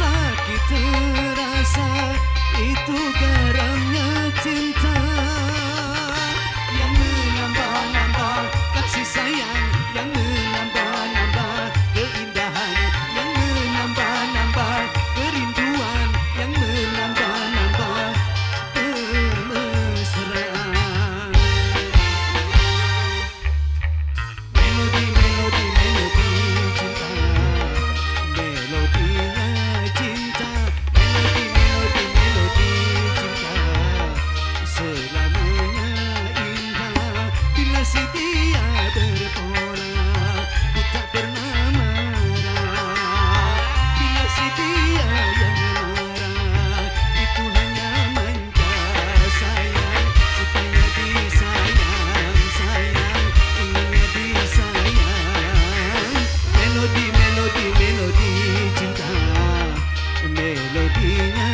sakit terasa, itu garamnya cinta yang menambah-nambah kasih sayang, yang menambah-nambah keindahan, yang menambah-nambah kerinduan, yang menambah-nambah kemesraan. Melodi, melodi, melodi cinta, melodinya cinta, melodi, melodi, melodi cinta, selamanya indah. Bila si dia bertolak, ku tak pernah marah. Bila si dia yang marah, itu hanya manja sayang, supaya disayang, sayang, inginnya disayang. Melodi, melodi, melodi cinta, melodinya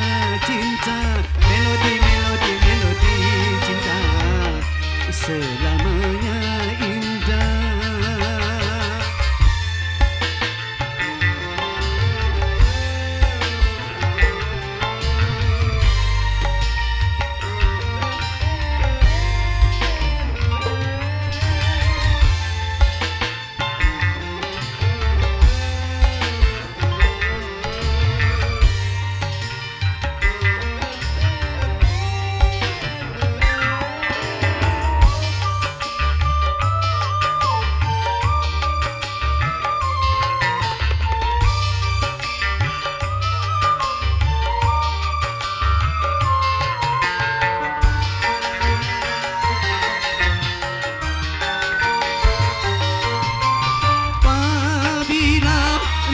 cinta, melodi, melodi, melodi cinta, selamanya indah.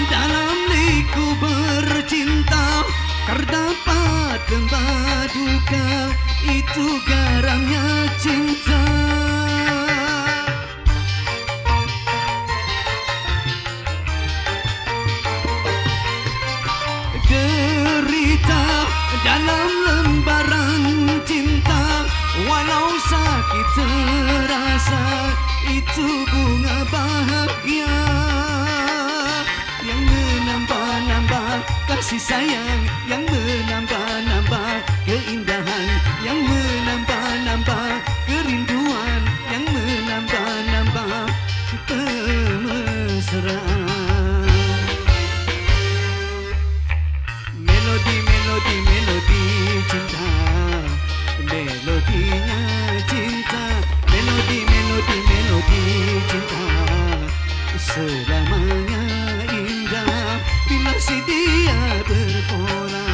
Dalam liku bercinta, terdapat lembah duka, itu garamnya cinta. Derita dalam lembaran cinta, walau sakit terasa, itu bunga bahagia yang menambah-nambah kasih sayang, yang menambah-nambah keindahan, yang menambah-nambah kerinduan, yang menambah-nambah kemesraan. Melodi, melodi, melodi cinta, melodinya cinta, melodi, melodi, melodi cinta, selamanya indah. Bila si dia berpola,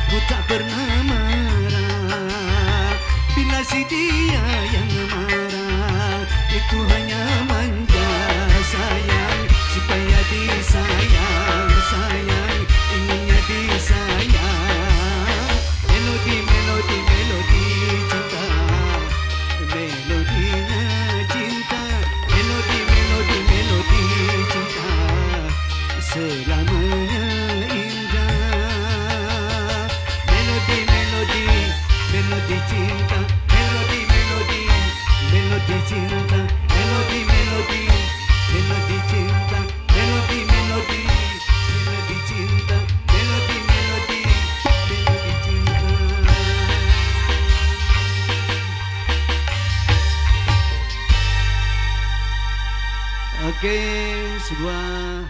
ku tak pernah marah. Bila si dia yang marah, itu hanya manja sayang, supaya disayang, sayang, inginnya disayang. Melodi, melodi, melodi cinta, melodinya cinta, melodi, melodi, melodi cinta, selamanya indah. Melodi, melodi, melodi cinta, melodi, melodi, melodi cinta, melodi, melodi, melodi cinta, melodi, melodi, melodi cinta, melodi, melodi, melodi cinta. Oke, sebuah